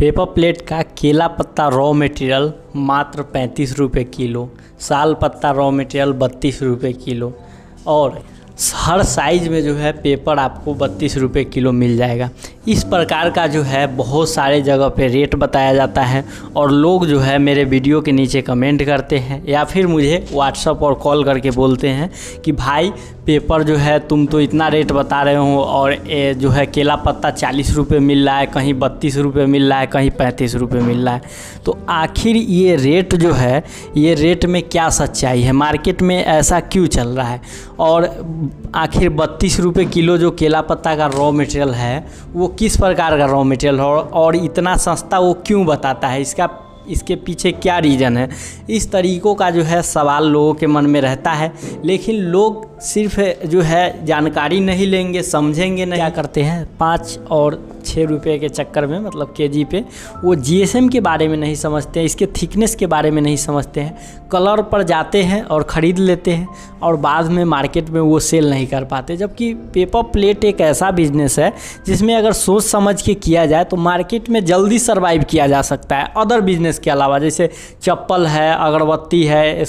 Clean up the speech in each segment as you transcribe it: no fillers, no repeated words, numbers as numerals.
Paper plate का केला पत्ता रॉ मटेरियल मात्र 35 रुपये किलो, साल पत्ता रॉ मटेरियल 32 रुपये किलो और हर साइज़ में जो है पेपर आपको 32 रुपये किलो मिल जाएगा। इस प्रकार का जो है बहुत सारे जगह पे रेट बताया जाता है और लोग जो है मेरे वीडियो के नीचे कमेंट करते हैं या फिर मुझे व्हाट्सएप और कॉल करके बोलते हैं कि भाई पेपर जो है तुम तो इतना रेट बता रहे हो और जो है केला पत्ता 40 रुपये मिल रहा है, कहीं 32 रुपये मिल रहा है, कहीं 35 रुपये मिल रहा है। तो आखिर ये रेट जो है, ये रेट में क्या सच्चाई है, मार्केट में ऐसा क्यों चल रहा है और आखिर 32 रुपये किलो जो केला पत्ता का रॉ मटेरियल है वो किस प्रकार का रॉ मटेरियल है और इतना सस्ता वो क्यों बताता है, इसके पीछे क्या रीज़न है। इस तरीक़ों का जो है सवाल लोगों के मन में रहता है, लेकिन लोग सिर्फ जो है जानकारी नहीं लेंगे, समझेंगे नहीं, क्या करते हैं 5 और 6 रुपये के चक्कर में, मतलब केजी पे वो जीएसएम के बारे में नहीं समझते हैं, इसके थिकनेस के बारे में नहीं समझते हैं, कलर पर जाते हैं और ख़रीद लेते हैं और बाद में मार्केट में वो सेल नहीं कर पाते। जबकि पेपर प्लेट एक ऐसा बिजनेस है जिसमें अगर सोच समझ के किया जाए तो मार्केट में जल्दी सर्वाइव किया जा सकता है अदर बिजनेस के अलावा, जैसे चप्पल है, अगरबत्ती है,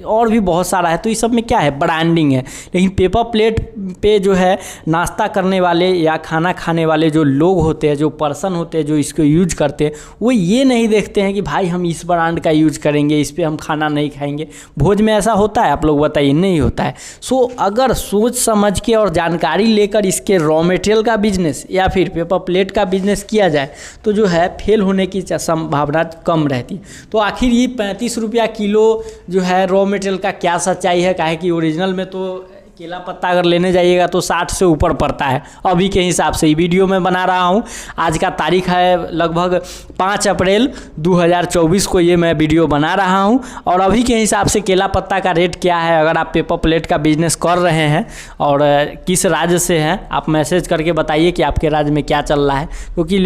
और भी बहुत सारा है। तो इस सब में क्या है, ब्रांडिंग है। लेकिन पेपर प्लेट पे जो है नाश्ता करने वाले या खाना खाने वाले जो लोग होते हैं, जो पर्सन होते हैं जो इसको यूज करते हैं, वो ये नहीं देखते हैं कि भाई हम इस ब्रांड का यूज करेंगे, इस पे हम खाना नहीं खाएंगे। भोज में ऐसा होता है, आप लोग बताइए, नहीं होता है। सो अगर सोच समझ के और जानकारी लेकर इसके रॉ मटेरियल का बिजनेस या फिर पेपर प्लेट का बिजनेस किया जाए तो जो है फेल होने की संभावना कम रहती है। तो आखिर ये 35 रुपया किलो जो है रॉ मटेरियल का क्या सच्चाई है, काहे कि ओरिजिनल में तो केला पत्ता अगर लेने जाइएगा तो 60 से ऊपर पड़ता है अभी के हिसाब से। वीडियो में बना रहा हूँ, आज का तारीख है लगभग 5 अप्रैल 2024 को ये मैं वीडियो बना रहा हूँ और अभी के हिसाब से केला पत्ता का रेट क्या है। अगर आप पेपर प्लेट का बिजनेस कर रहे हैं और किस राज्य से हैं, आप मैसेज करके बताइए कि आपके राज्य में क्या चल रहा है, क्योंकि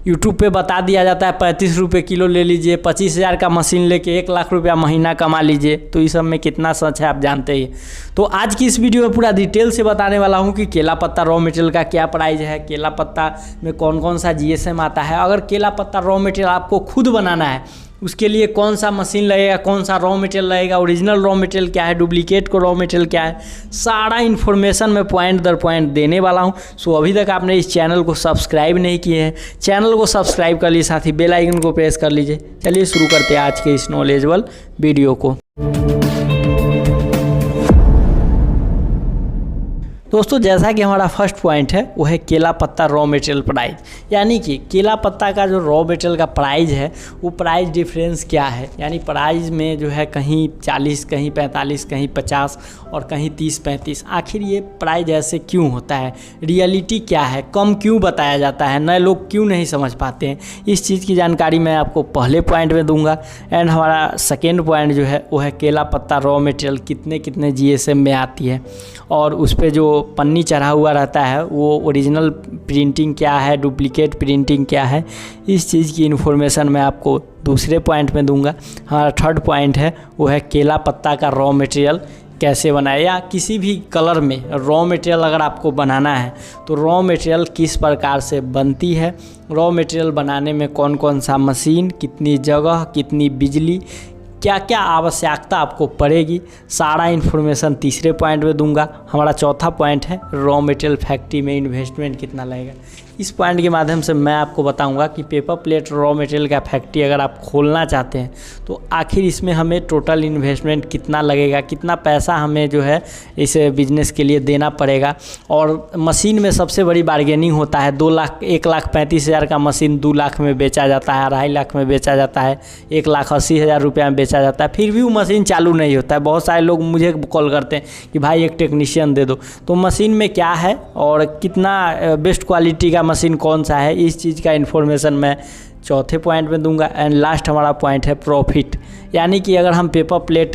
यूट्यूब पर बता दिया जाता है 35 रुपये किलो ले लीजिए, 25,000 का मशीन लेके 1 लाख रुपया महीना कमा लीजिए। तो इस सब में कितना सच है आप जानते ही। तो आज की इस वीडियो में पूरा डिटेल से बताने वाला हूं कि केला पत्ता रॉ मटेरियल का क्या प्राइस है, केला पत्ता में कौन कौन सा जीएसएम आता है, अगर केला पत्ता रॉ मटेरियल आपको खुद बनाना है उसके लिए कौन सा मशीन लगेगा, कौन सा रॉ मटेरियल लगेगा, ओरिजिनल रॉ मटेरियल क्या है, डुप्लीकेट को रॉ मटेरियल क्या है, सारा इन्फॉर्मेशन मैं पॉइंट दर पॉइंट देने वाला हूं। सो अभी तक आपने इस चैनल को सब्सक्राइब नहीं किए हैं, चैनल को सब्सक्राइब कर लीजिए, साथ ही बेल आइकन को प्रेस कर लीजिए। चलिए शुरू करते हैं आज के इस नॉलेजेबल वीडियो को। दोस्तों, जैसा कि हमारा फर्स्ट पॉइंट है वो है केला पत्ता रॉ मटेरियल प्राइस, यानी कि केला पत्ता का जो रॉ मटेरियल का प्राइस है वो प्राइस डिफरेंस क्या है, यानी प्राइस में जो है कहीं 40, कहीं 45, कहीं 50 और कहीं 30-35। आखिर ये प्राइस ऐसे क्यों होता है, रियलिटी क्या है, कम क्यों बताया जाता है, नए लोग क्यों नहीं समझ पाते हैं, इस चीज़ की जानकारी मैं आपको पहले पॉइंट में दूंगा। एंड हमारा सेकेंड पॉइंट जो है वो है केला पत्ता रॉ मटेरियल कितने जीएसएम में आती है और उस पर जो पन्नी चढ़ा हुआ रहता है वो ओरिजिनल प्रिंटिंग क्या है, डुप्लीकेट प्रिंटिंग क्या है, इस चीज़ की इन्फॉर्मेशन मैं आपको दूसरे पॉइंट में दूंगा। हमारा थर्ड पॉइंट है वो है केला पत्ता का रॉ मटेरियल कैसे बनाए, या किसी भी कलर में रॉ मटेरियल अगर आपको बनाना है तो रॉ मटेरियल किस प्रकार से बनती है, रॉ मटेरियल बनाने में कौन कौन सा मशीन, कितनी जगह, कितनी बिजली, क्या क्या आवश्यकता आपको पड़ेगी, सारा इन्फॉर्मेशन तीसरे पॉइंट में दूंगा। हमारा चौथा पॉइंट है रॉ मटेरियल फैक्ट्री में इन्वेस्टमेंट कितना लगेगा। इस पॉइंट के माध्यम से मैं आपको बताऊंगा कि पेपर प्लेट रॉ मटेरियल का फैक्ट्री अगर आप खोलना चाहते हैं तो आखिर इसमें हमें टोटल इन्वेस्टमेंट कितना लगेगा, कितना पैसा हमें जो है इस बिज़नेस के लिए देना पड़ेगा। और मशीन में सबसे बड़ी बार्गेनिंग होता है, 1,35,000 का मशीन 2 लाख में बेचा जाता है, 2.5 लाख में बेचा जाता है, 1,80,000 रुपया में बेचा जाता है, फिर भी वो मशीन चालू नहीं होता है। बहुत सारे लोग मुझे कॉल करते हैं कि भाई एक टेक्नीशियन दे दो। तो मशीन में क्या है और कितना बेस्ट क्वालिटी का मशीन कौन सा है, इस चीज़ का इन्फॉर्मेशन मैं चौथे पॉइंट में दूंगा। एंड लास्ट हमारा पॉइंट है प्रॉफिट, यानी कि अगर हम पेपर प्लेट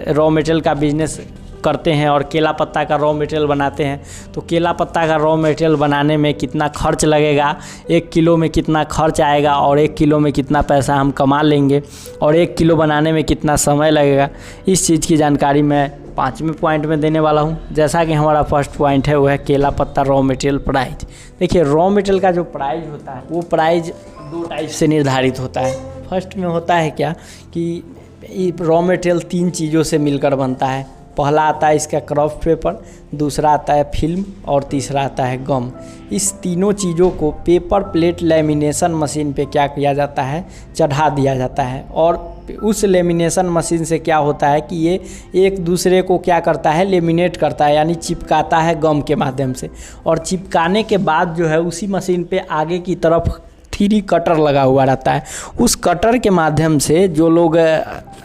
रॉ मटेरियल का बिजनेस करते हैं और केला पत्ता का रॉ मटेरियल बनाते हैं तो केला पत्ता का रॉ मटेरियल बनाने में कितना खर्च लगेगा, 1 किलो में कितना खर्च आएगा और 1 किलो में कितना पैसा हम कमा लेंगे और 1 किलो बनाने में कितना समय लगेगा, इस चीज़ की जानकारी मैं 5वें पॉइंट में देने वाला हूं। जैसा कि हमारा फर्स्ट पॉइंट है वो है केला पत्ता रॉ मटेरियल प्राइस। देखिए, रॉ मटेरियल का जो प्राइस होता है वो प्राइस दो टाइप से निर्धारित होता है। फर्स्ट में होता है क्या कि रॉ मटेरियल 3 चीज़ों से मिलकर बनता है। पहला आता है इसका क्राफ्ट पेपर, दूसरा आता है फिल्म और तीसरा आता है गम। इस तीनों चीज़ों को पेपर प्लेट लेमिनेशन मशीन पे क्या किया जाता है, चढ़ा दिया जाता है। और उस लेमिनेशन मशीन से क्या होता है कि ये एक दूसरे को क्या करता है, लेमिनेट करता है, यानी चिपकाता है गम के माध्यम से। और चिपकाने के बाद जो है उसी मशीन पे आगे की तरफ 3 कटर लगा हुआ रहता है। उस कटर के माध्यम से जो लोग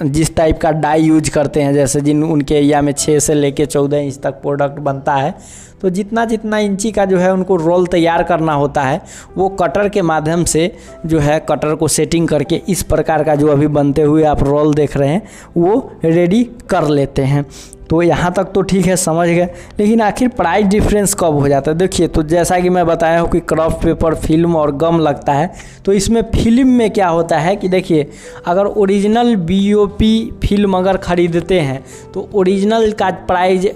जिस टाइप का डाई यूज करते हैं, जैसे उनके एरिया में 6 से लेके 14 इंच तक प्रोडक्ट बनता है, तो जितना इंची का जो है उनको रोल तैयार करना होता है, वो कटर के माध्यम से जो है कटर को सेटिंग करके इस प्रकार का जो अभी बनते हुए आप रोल देख रहे हैं वो रेडी कर लेते हैं। तो यहाँ तक तो ठीक है, समझ गए। लेकिन आखिर प्राइस डिफरेंस कब हो जाता है? देखिए, तो जैसा कि मैं बताया हूँ कि क्राफ्ट पेपर, फिल्म और गम लगता है। तो इसमें फिल्म में क्या होता है कि देखिए, अगर ओरिजिनल BOP फिल्म अगर ख़रीदते हैं तो ओरिजिनल का प्राइस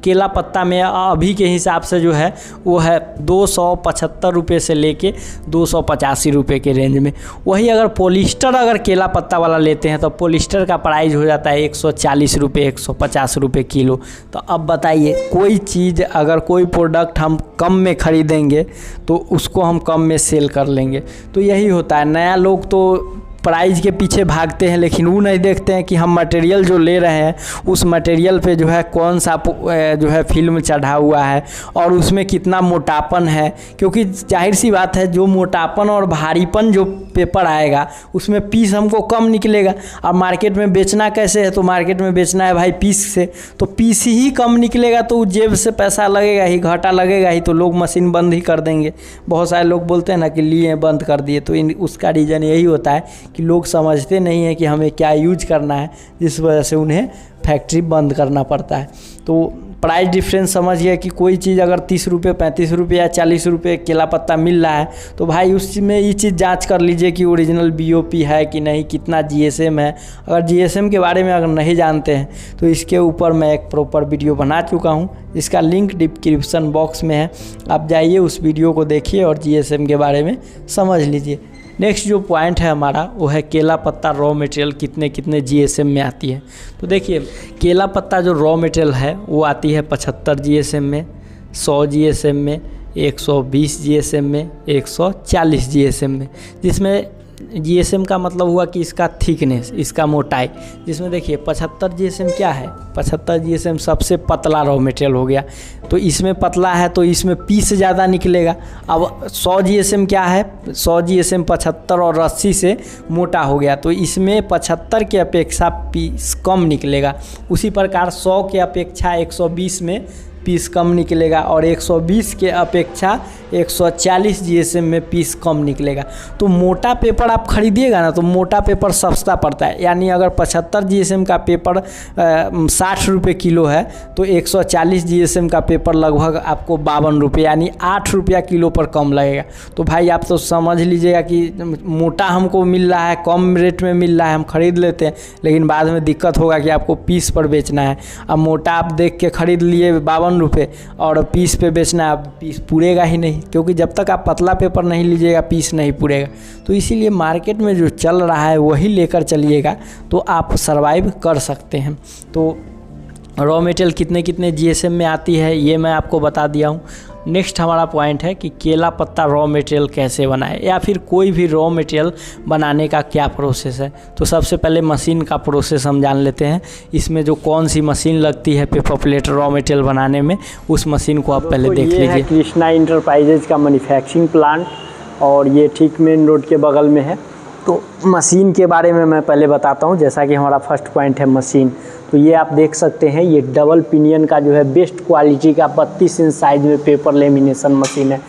केला पत्ता में अभी के हिसाब से जो है वो है 275 रुपये से लेके 285 रुपये के रेंज में। वही अगर पॉलिस्टर अगर केला पत्ता वाला लेते हैं तो पॉलिस्टर का प्राइस हो जाता है 140 रुपये, 150 रुपये किलो। तो अब बताइए, कोई चीज़ अगर कोई प्रोडक्ट हम कम में ख़रीदेंगे तो उसको हम कम में सेल कर लेंगे। तो यही होता है, नया लोग तो प्राइस के पीछे भागते हैं, लेकिन वो नहीं देखते हैं कि हम मटेरियल जो ले रहे हैं उस मटेरियल पे जो है कौन सा जो है फिल्म चढ़ा हुआ है और उसमें कितना मोटापन है। क्योंकि जाहिर सी बात है, जो मोटापन और भारीपन जो पेपर आएगा उसमें पीस हमको कम निकलेगा। अब मार्केट में बेचना कैसे है? तो मार्केट में बेचना है भाई पीस से, तो पीस ही कम निकलेगा तो जेब से पैसा लगेगा ही, घाटा लगेगा ही, तो लोग मशीन बंद ही कर देंगे। बहुत सारे लोग बोलते हैं ना कि लिए बंद कर दिए, तो उसका रीज़न यही होता है कि लोग समझते नहीं हैं कि हमें क्या यूज करना है, जिस वजह से उन्हें फैक्ट्री बंद करना पड़ता है। तो प्राइस डिफरेंस समझिए कि कोई चीज़ अगर 30 रुपये, 35 रुपये या 40 रुपये केला पत्ता मिल रहा है तो भाई उसमें ये चीज़ जांच कर लीजिए कि ओरिजिनल BOP है कि नहीं, कितना GSM है। अगर GSM के बारे में अगर नहीं जानते हैं तो इसके ऊपर मैं एक प्रॉपर वीडियो बना चुका हूँ, जिसका लिंक डिस्क्रिप्शन बॉक्स में है। आप जाइए, उस वीडियो को देखिए और GSM के बारे में समझ लीजिए। नेक्स्ट जो पॉइंट है हमारा वो है केला पत्ता रॉ मटेरियल कितने GSM में आती है। तो देखिए, केला पत्ता जो रॉ मटेरियल है वो आती है 75 GSM में, 100 GSM में, 120 GSM में, 140 GSM में। जिसमें GSM का मतलब हुआ कि इसका थिकनेस, इसका मोटाई। जिसमें देखिए 75 GSM क्या है, 75 GSM सबसे पतला रॉ मटेरियल हो गया। तो इसमें पतला है तो इसमें पीस ज़्यादा निकलेगा। अब 100 GSM क्या है, 100 GSM 75 और 80 से मोटा हो गया, तो इसमें 75 के अपेक्षा पीस कम निकलेगा। उसी प्रकार 100 के अपेक्षा 120 में पीस कम निकलेगा और 120 के अपेक्षा 140 GSM में पीस कम निकलेगा। तो मोटा पेपर आप खरीदिएगा ना तो मोटा पेपर सस्ता पड़ता है। यानी अगर 75 GSM का पेपर 60 रुपये किलो है तो 140 GSM का पेपर लगभग आपको 52 रुपये, यानी 8 रुपया किलो पर कम लगेगा। तो भाई आप तो समझ लीजिएगा कि मोटा हमको मिल रहा है, कम रेट में मिल रहा है, हम खरीद लेते हैं, लेकिन बाद में दिक्कत होगा कि आपको पीस पर बेचना है। अब मोटा आप देख के खरीद लिए 52 रुपये और पीस पे बेचना है, पीस पूरेगा ही नहीं, क्योंकि जब तक आप पतला पेपर नहीं लीजिएगा पीस नहीं पूरेगा। तो इसीलिए मार्केट में जो चल रहा है वही लेकर चलिएगा तो आप सरवाइव कर सकते हैं। तो रॉ मटेरियल कितने GSM में आती है ये मैं आपको बता दिया हूँ। नेक्स्ट हमारा पॉइंट है कि केला पत्ता रॉ मटेरियल कैसे बनाए, या फिर कोई भी रॉ मटेरियल बनाने का क्या प्रोसेस है। तो सबसे पहले मशीन का प्रोसेस हम जान लेते हैं। इसमें जो कौन सी मशीन लगती है पेपर प्लेट रॉ मटेरियल बनाने में, उस मशीन को आप पहले देख लीजिए। कृष्णा इंटरप्राइजेज का मैन्युफैक्चरिंग प्लांट और ये ठीक मेन रोड के बगल में है। तो मशीन के बारे में मैं पहले बताता हूँ। जैसा कि हमारा फर्स्ट पॉइंट है मशीन, तो ये आप देख सकते हैं, ये डबल पिनियन का जो है बेस्ट क्वालिटी का 32 इंच साइज में पेपर लेमिनेशन मशीन है।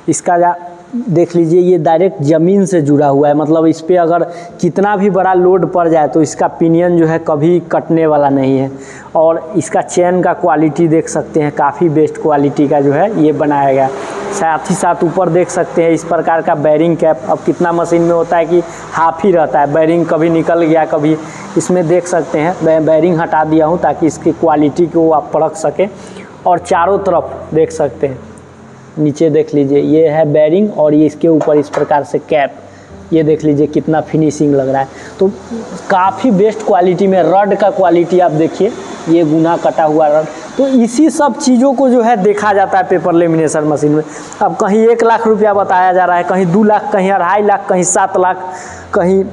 इसका देख लीजिए, ये डायरेक्ट ज़मीन से जुड़ा हुआ है, मतलब इस पर अगर कितना भी बड़ा लोड पड़ जाए तो इसका पिनियन जो है कभी कटने वाला नहीं है। और इसका चेन का क्वालिटी देख सकते हैं, काफ़ी बेस्ट क्वालिटी का जो है ये बनाया गया। साथ ही साथ ऊपर देख सकते हैं इस प्रकार का बैरिंग कैप। अब कितना मशीन में होता है कि हाफ ही रहता है, बैरिंग कभी निकल गया कभी, इसमें देख सकते हैं मैं बैरिंग हटा दिया हूँ ताकि इसकी क्वालिटी को आप परख सकें। और चारों तरफ देख सकते हैं, नीचे देख लीजिए, ये है बैरिंग और ये इसके ऊपर इस प्रकार से कैप ये देख लीजिए कितना फिनिशिंग लग रहा है। तो काफ़ी बेस्ट क्वालिटी में रड का क्वालिटी आप देखिए, ये गुना कटा हुआ रड। तो इसी सब चीज़ों को जो है देखा जाता है पेपर लेमिनेशन मशीन में। अब कहीं 1 लाख रुपया बताया जा रहा है, कहीं 2 लाख, कहीं 2.5 लाख, कहीं 7 लाख, कहीं,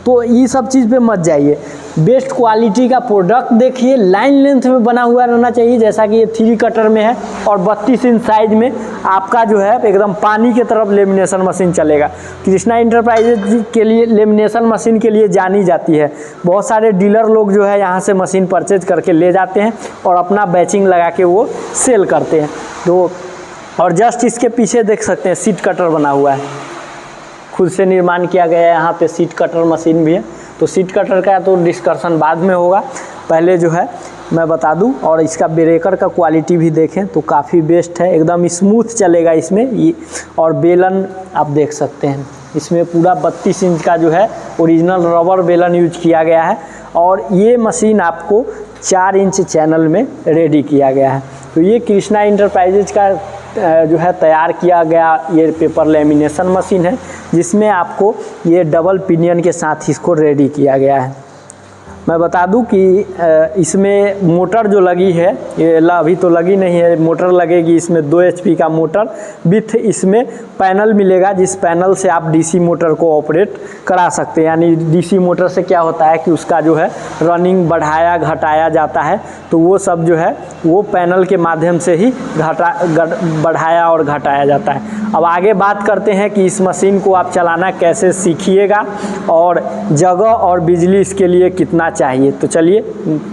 तो ये सब चीज़ पे मत जाइए। बेस्ट क्वालिटी का प्रोडक्ट देखिए, लाइन लेंथ में बना हुआ रहना चाहिए, जैसा कि ये 3 कटर में है और 32 इंच साइज में आपका जो है एकदम पानी की तरफ लेमिनेशन मशीन चलेगा। कृष्णा इंटरप्राइजेज के लिए लेमिनेशन मशीन के लिए जानी जाती है। बहुत सारे डीलर लोग जो है यहाँ से मशीन परचेज करके ले जाते हैं और अपना बैचिंग लगा के वो सेल करते हैं। तो और जस्ट इसके पीछे देख सकते हैं सीट कटर बना हुआ है, खुद से निर्माण किया गया है। यहाँ पे सीट कटर मशीन भी है। तो सीट कटर का तो डिस्कशन बाद में होगा, पहले जो है मैं बता दूं। और इसका ब्रेकर का क्वालिटी भी देखें तो काफ़ी बेस्ट है, एकदम स्मूथ चलेगा इसमें ये। और बेलन आप देख सकते हैं, इसमें पूरा 32 इंच का जो है ओरिजिनल रबर बेलन यूज किया गया है। और ये मशीन आपको 4 इंच चैनल में रेडी किया गया है। तो ये कृष्णा इंटरप्राइजेज का जो है तैयार किया गया ये पेपर लेमिनेशन मशीन है, जिसमें आपको ये डबल पिनियन के साथ इसको रेडी किया गया है। मैं बता दूं कि इसमें मोटर जो लगी है, ये अभी तो लगी नहीं है, मोटर लगेगी इसमें 2 HP का मोटर विथ इसमें पैनल मिलेगा, जिस पैनल से आप DC मोटर को ऑपरेट करा सकते हैं। यानी DC मोटर से क्या होता है कि उसका जो है रनिंग बढ़ाया घटाया जाता है, तो वो सब जो है वो पैनल के माध्यम से ही बढ़ाया और घटाया जाता है। अब आगे बात करते हैं कि इस मशीन को आप चलाना कैसे सीखिएगा और जगह और बिजली इसके लिए कितना चाहिए। तो चलिए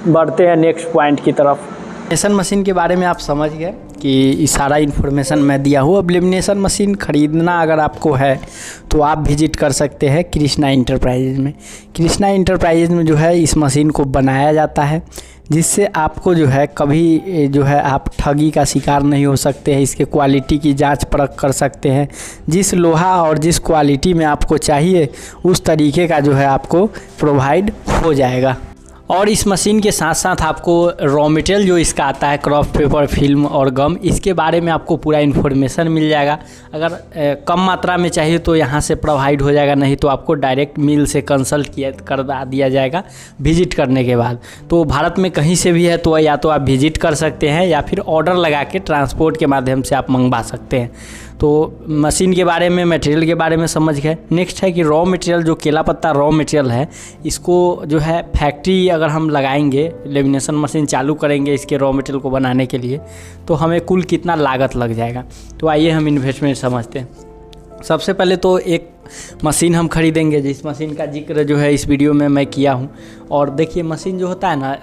बढ़ते हैं नेक्स्ट पॉइंट की तरफ। लेमिनेशन मशीन के बारे में आप समझ गए कि सारा इन्फॉर्मेशन मैं दिया हूँ। अब लेमिनेशन मशीन ख़रीदना अगर आपको है तो आप विजिट कर सकते हैं कृष्णा इंटरप्राइजेज में। कृष्णा इंटरप्राइजेज में जो है इस मशीन को बनाया जाता है, जिससे आपको जो है कभी जो है आप ठगी का शिकार नहीं हो सकते हैं। इसके क्वालिटी की जांच परख कर सकते हैं, जिस लोहा और जिस क्वालिटी में आपको चाहिए उस तरीके का जो है आपको प्रोवाइड हो जाएगा। और इस मशीन के साथ साथ आपको रॉ मटेरियल जो इसका आता है, क्राफ्ट पेपर, फिल्म और गम, इसके बारे में आपको पूरा इन्फॉर्मेशन मिल जाएगा। अगर कम मात्रा में चाहिए तो यहाँ से प्रोवाइड हो जाएगा, नहीं तो आपको डायरेक्ट मिल से कंसल्ट कर दिया जाएगा विजिट करने के बाद। तो भारत में कहीं से भी है तो या तो आप विजिट कर सकते हैं या फिर ऑर्डर लगा के ट्रांसपोर्ट के माध्यम से आप मंगवा सकते हैं। तो मशीन के बारे में, मटेरियल के बारे में समझ गए। नेक्स्ट है कि रॉ मटेरियल, जो केला पत्ता रॉ मटेरियल है, इसको जो है फैक्ट्री अगर हम लगाएंगे, लेमिनेशन मशीन चालू करेंगे इसके रॉ मटेरियल को बनाने के लिए, तो हमें कुल कितना लागत लग जाएगा। तो आइए हम इन्वेस्टमेंट समझते हैं। सबसे पहले तो एक मशीन हम खरीदेंगे, जिस मशीन का जिक्र जो है इस वीडियो में मैं किया हूँ। और देखिए मशीन जो होता है ना,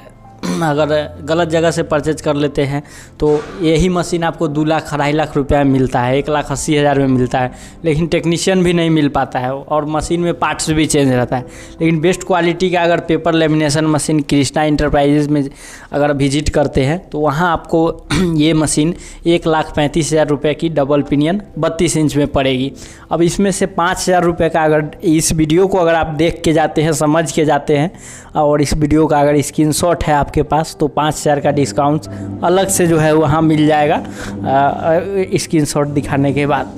अगर गलत जगह से परचेज कर लेते हैं तो यही मशीन आपको 2 लाख 2.5 लाख रुपया में मिलता है, 1,80,000 में मिलता है, लेकिन टेक्नीशियन भी नहीं मिल पाता है और मशीन में पार्ट्स भी चेंज रहता है। लेकिन बेस्ट क्वालिटी का अगर paper lamination machine Krishna enterprises में अगर विजिट करते हैं तो वहाँ आपको ये मशीन 1,35,000 रुपये की डबल पिनियन 32 इंच में पड़ेगी। अब इसमें से 5,000 रुपये का, अगर इस वीडियो को अगर आप देख के जाते हैं, समझ के जाते हैं, और इस वीडियो का अगर स्क्रीनशॉट है आपके पास, तो 5,000 का डिस्काउंट अलग से जो है वहाँ मिल जाएगा स्क्रीनशॉट दिखाने के बाद।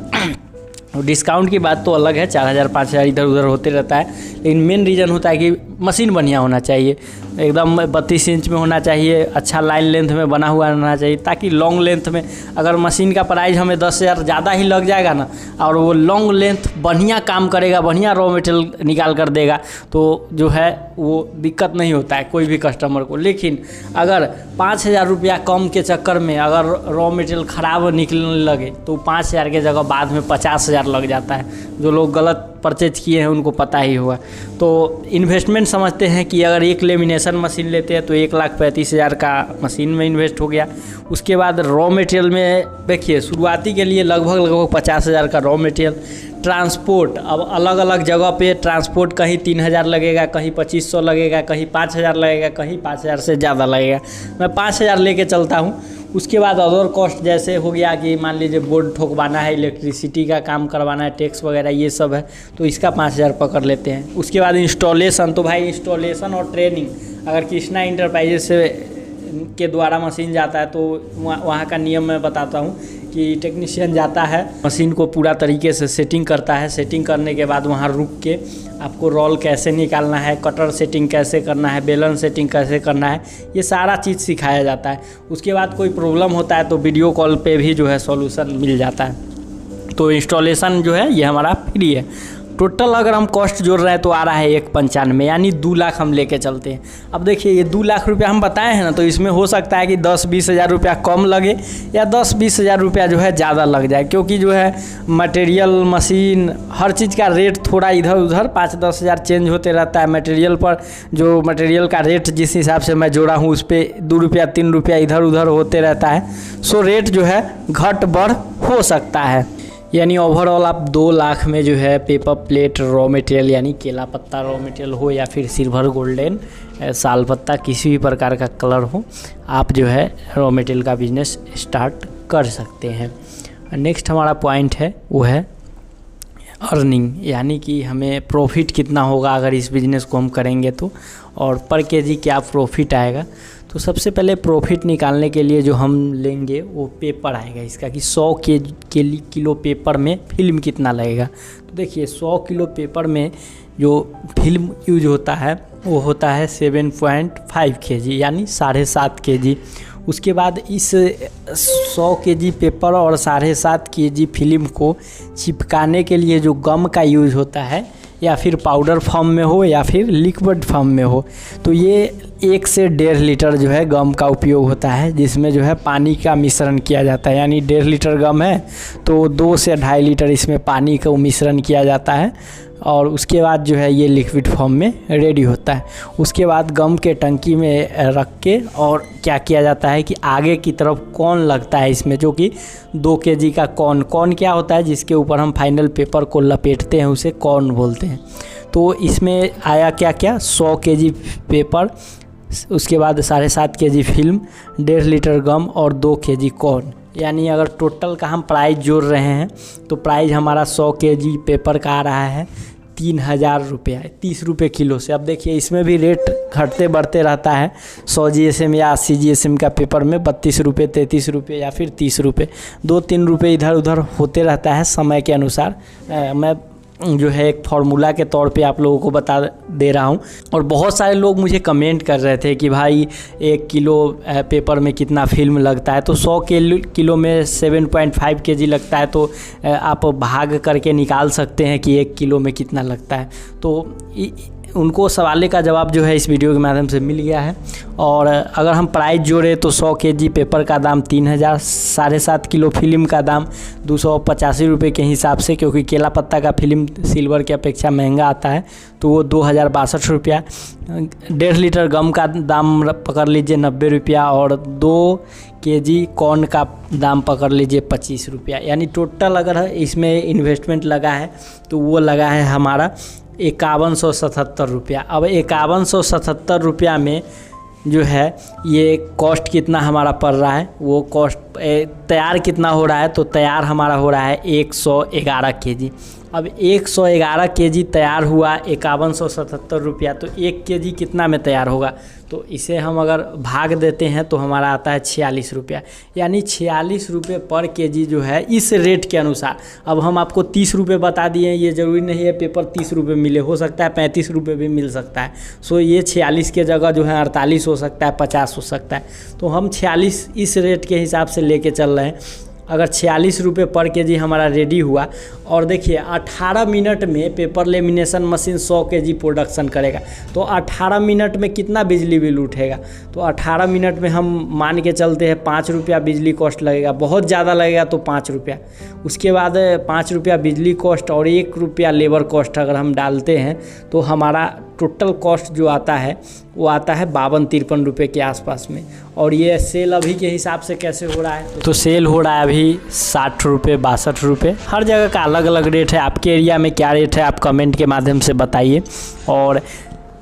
डिस्काउंट की बात तो अलग है, 4,000 5,000 इधर उधर होते रहता है, लेकिन मेन रीज़न होता है कि मशीन बढ़िया होना चाहिए, एकदम 32 इंच में होना चाहिए, अच्छा लाइन लेंथ में बना हुआ रहना चाहिए, ताकि लॉन्ग लेंथ में, अगर मशीन का प्राइस हमें 10,000 ज़्यादा ही लग जाएगा ना, और वो लॉन्ग लेंथ बढ़िया काम करेगा, बढ़िया रॉ मटेरियल निकाल कर देगा, तो जो है वो दिक्कत नहीं होता है कोई भी कस्टमर को। लेकिन अगर 5,000 रुपया कम के चक्कर में अगर रॉ मटेरियल ख़राब निकलने लगे तो 5,000 के जगह बाद में 50,000 लग जाता है। जो लोग गलत परचेज किए हैं उनको पता ही होगा। तो इन्वेस्टमेंट समझते हैं कि अगर एक लेमिनेशन मशीन लेते हैं तो 1,35,000 का मशीन में इन्वेस्ट हो गया। उसके बाद रॉ मटेरियल में देखिए, शुरुआती के लिए लगभग 50,000 का रॉ मटेरियल। ट्रांसपोर्ट, अब अलग अलग जगह पे ट्रांसपोर्ट, कहीं 3,000 लगेगा, कहीं 2,500 लगेगा, कहीं 5,000 लगेगा, कहीं 5,000 से ज़्यादा लगेगा। मैं 5,000 लेके चलता हूँ। उसके बाद अदर कॉस्ट जैसे हो गया कि मान लीजिए बोर्ड ठोकवाना है, इलेक्ट्रिसिटी का काम करवाना है, टैक्स वगैरह ये सब है, तो इसका 5,000 पकड़ लेते हैं। उसके बाद इंस्टॉलेशन, तो भाई इंस्टॉलेशन और ट्रेनिंग, अगर कृष्णा इंटरप्राइजेज से के द्वारा मशीन जाता है तो वहाँ का नियम मैं बताता हूँ कि टेक्नीशियन जाता है, मशीन को पूरा तरीके से सेटिंग करता है। सेटिंग करने के बाद वहाँ रुक के आपको रोल कैसे निकालना है, कटर सेटिंग कैसे करना है, बेलन सेटिंग कैसे करना है, ये सारा चीज़ सिखाया जाता है। उसके बाद कोई प्रॉब्लम होता है तो वीडियो कॉल पे भी जो है सॉल्यूशन मिल जाता है। तो इंस्टॉलेशन जो है ये हमारा फ्री है। टोटल अगर हम कॉस्ट जोड़ रहे हैं तो आ रहा है 195, यानी 2 लाख हम लेके चलते हैं। अब देखिए ये 2 लाख रुपया हम बताए हैं ना, तो इसमें हो सकता है कि 10-20 हज़ार रुपया कम लगे या 10-20 हज़ार रुपया जो है ज़्यादा लग जाए, क्योंकि जो है मटेरियल, मशीन, हर चीज़ का रेट थोड़ा इधर उधर 5-10 हज़ार चेंज होते रहता है। मटेरियल पर जो मटेरियल का रेट जिस हिसाब से मैं जोड़ा हूँ उस पर 2 रुपया 3 रुपया इधर उधर होते रहता है। सो रेट जो है घट बढ़ हो सकता है। यानी ओवरऑल आप 2 लाख में जो है पेपर प्लेट रॉ मटेरियल यानी केला पत्ता रॉ मटेरियल हो या फिर सिल्वर गोल्डन साल पत्ता किसी भी प्रकार का कलर हो, आप जो है रॉ मटेरियल का बिजनेस स्टार्ट कर सकते हैं। नेक्स्ट हमारा पॉइंट है वो है अर्निंग, यानी कि हमें प्रॉफिट कितना होगा अगर इस बिज़नेस को हम करेंगे तो, और पर केजी क्या प्रॉफिट आएगा। तो सबसे पहले प्रॉफिट निकालने के लिए जो हम लेंगे वो पेपर आएगा इसका, कि 100 किलो पेपर में फिल्म कितना लगेगा। तो देखिए 100 किलो पेपर में जो फिल्म यूज होता है वो होता है 7.5 केजी, यानी 7.5 केजी। उसके बाद इस 100 केजी पेपर और 7.5 केजी फिल्म को चिपकाने के लिए जो गम का यूज होता है, या फिर पाउडर फॉर्म में हो या फिर लिक्विड फॉर्म में हो, तो ये 1 से 1.5 लीटर जो है गम का उपयोग होता है, जिसमें जो है पानी का मिश्रण किया जाता है। यानी 1.5 लीटर गम है तो 2 से 2.5 लीटर इसमें पानी का मिश्रण किया जाता है, और उसके बाद जो है ये लिक्विड फॉर्म में रेडी होता है। उसके बाद गम के टंकी में रख के और क्या किया जाता है कि आगे की तरफ कॉर्न लगता है इसमें, जो कि 2 केजी का कॉर्न क्या होता है, जिसके ऊपर हम फाइनल पेपर को लपेटते हैं, उसे कॉर्न बोलते हैं। तो इसमें आया क्या क्या 100 केजी पेपर, उसके बाद 7.5 केजी फिल्म, 1.5 लीटर गम और 2 केजी कॉर्न। यानी अगर टोटल का हम प्राइस जोड़ रहे हैं तो प्राइस हमारा 100 केजी पेपर का आ रहा है 3,000 रुपया, 30 रुपये किलो से। अब देखिए इसमें भी रेट घटते बढ़ते रहता है। 100 GSM या 80 GSM का पेपर में 32 रुपये, 33 रुपये या फिर 30 रुपये, 2-3 रुपये इधर उधर होते रहता है समय के अनुसार। मैं जो है एक फार्मूला के तौर पे आप लोगों को बता दे रहा हूँ। और बहुत सारे लोग मुझे कमेंट कर रहे थे कि भाई 1 किलो पेपर में कितना फिल्म लगता है। तो 100 किलो में 7.5 केजी लगता है, तो आप भाग करके निकाल सकते हैं कि 1 किलो में कितना लगता है। तो उनको सवाल का जवाब जो है इस वीडियो के माध्यम से मिल गया है। और अगर हम प्राइस जोड़े तो 100 केजी पेपर का दाम 3,000, 7.5 किलो फिल्म का दाम 285 रुपये के हिसाब से, क्योंकि केला पत्ता का फिल्म सिल्वर की अपेक्षा महंगा आता है, तो वो 2,062 रुपया। 1.5 लीटर गम का दाम पकड़ लीजिए 90 रुपया, और 2 केजी कॉर्न का दाम पकड़ लीजिए 25 रुपया। यानी टोटल अगर इसमें इन्वेस्टमेंट लगा है तो वो लगा है हमारा 5177 रुपया। अब 5177 रुपया में जो है ये कॉस्ट कितना हमारा पड़ रहा है, वो कॉस्ट तैयार कितना हो रहा है, तो तैयार हमारा हो रहा है 111 केजी। अब 111 केजी तैयार हुआ 5177 रुपया, तो 1 केजी कितना में तैयार होगा, तो इसे हम अगर भाग देते हैं तो हमारा आता है 46 रुपया। यानी 46 रुपये पर केजी जो है इस रेट के अनुसार। अब हम आपको 30 रुपये बता दिए, ये ज़रूरी नहीं है पेपर 30 रुपये मिले, हो सकता है 35 रुपये भी मिल सकता है। सो ये 46 के जगह जो है 48 हो सकता है, 50 हो सकता है। तो हम 46 इस रेट के हिसाब से लेके चल रहे हैं। अगर 46 रुपये पर केजी हमारा रेडी हुआ, और देखिए 18 मिनट में paper lamination machine 100 KG production करेगा, तो 18 मिनट में कितना बिजली बिल उठेगा, तो 18 मिनट में हम मान के चलते हैं 5 रुपया बिजली कॉस्ट लगेगा, बहुत ज़्यादा लगेगा तो 5 रुपया। उसके बाद 5 रुपया बिजली कॉस्ट और 1 रुपया लेबर कॉस्ट अगर हम डालते हैं तो हमारा टोटल कॉस्ट जो आता है वो आता है 52-53 रुपये के आसपास में। और ये सेल अभी के हिसाब से कैसे हो रहा है, तो सेल हो रहा है अभी 60 रुपये, 62 रुपये। हर जगह का अलग अलग रेट है। आपके एरिया में क्या रेट है आप कमेंट के माध्यम से बताइए। और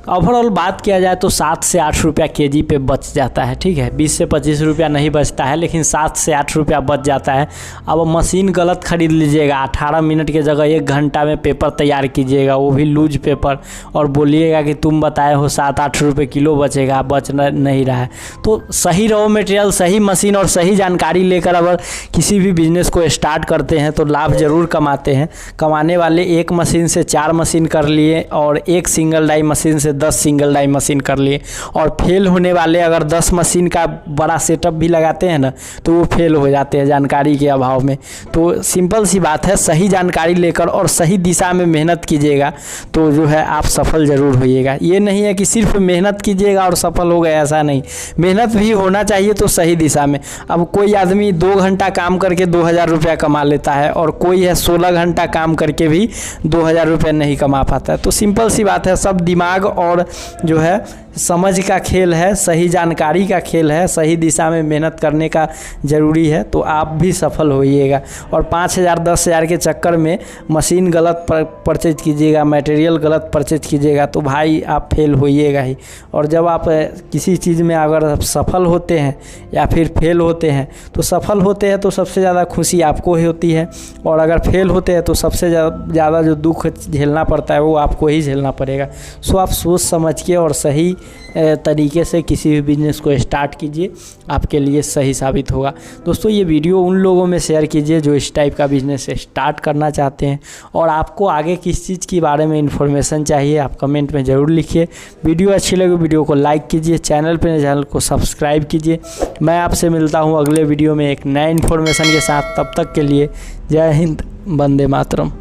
ओवरऑल बात किया जाए तो 7 से 8 रुपया केजी पे बच जाता है, ठीक है। 20 से 25 रुपया नहीं बचता है, लेकिन 7 से 8 रुपया बच जाता है। अब मशीन गलत खरीद लीजिएगा, 18 मिनट के जगह 1 घंटा में पेपर तैयार कीजिएगा, वो भी लूज पेपर, और बोलिएगा कि तुम बताए हो 7-8 रुपये किलो बचेगा, बच नहीं रहा है। तो सही रॉ मटेरियल, सही मशीन और सही जानकारी लेकर अगर किसी भी बिजनेस को स्टार्ट करते हैं तो लाभ ज़रूर कमाते हैं। कमाने वाले 1 मशीन से 4 मशीन कर लिए, और 1 सिंगल डाई मशीन से 10 सिंगल डाई मशीन कर लिए। और फेल होने वाले अगर 10 मशीन का बड़ा सेटअप भी लगाते हैं ना, तो वो फेल हो जाते हैं जानकारी के अभाव में। तो सिंपल सी बात है, सही जानकारी लेकर और सही दिशा में मेहनत कीजिएगा तो जो है आप सफल ज़रूर होइएगा। ये नहीं है कि सिर्फ मेहनत कीजिएगा और सफल हो गए, ऐसा नहीं, मेहनत भी होना चाहिए तो सही दिशा में। अब कोई आदमी 2 घंटा काम करके 2000 रुपया कमा लेता है, और कोई है 16 घंटा काम करके भी 2000 रुपये नहीं कमा पाता है। तो सिंपल सी बात है, सब दिमाग और जो है समझ का खेल है, सही जानकारी का खेल है, सही दिशा में मेहनत करने का ज़रूरी है, तो आप भी सफल होइएगा। और 5000 10,000 के चक्कर में मशीन गलत परचेज कीजिएगा, मटेरियल गलत परचेज कीजिएगा, तो भाई आप फेल होइएगा ही। और जब आप किसी चीज़ में अगर सफल होते हैं या फिर फेल होते हैं, तो सफल होते हैं तो सबसे ज़्यादा खुशी आपको ही होती है, और अगर फेल होते हैं तो सबसे ज़्यादा जो दुख झेलना पड़ता है वो आपको ही झेलना पड़ेगा। सो आप सोच समझ के और सही तरीके से किसी भी बिज़नेस को स्टार्ट कीजिए, आपके लिए सही साबित होगा। दोस्तों, ये वीडियो उन लोगों में शेयर कीजिए जो इस टाइप का बिज़नेस स्टार्ट करना चाहते हैं, और आपको आगे किस चीज़ के बारे में इन्फॉर्मेशन चाहिए आप कमेंट में ज़रूर लिखिए। वीडियो अच्छी लगे वीडियो को लाइक कीजिए, चैनल को सब्सक्राइब कीजिए। मैं आपसे मिलता हूँ अगले वीडियो में एक नए इन्फॉर्मेशन के साथ। तब तक के लिए जय हिंद, वंदे मातरम।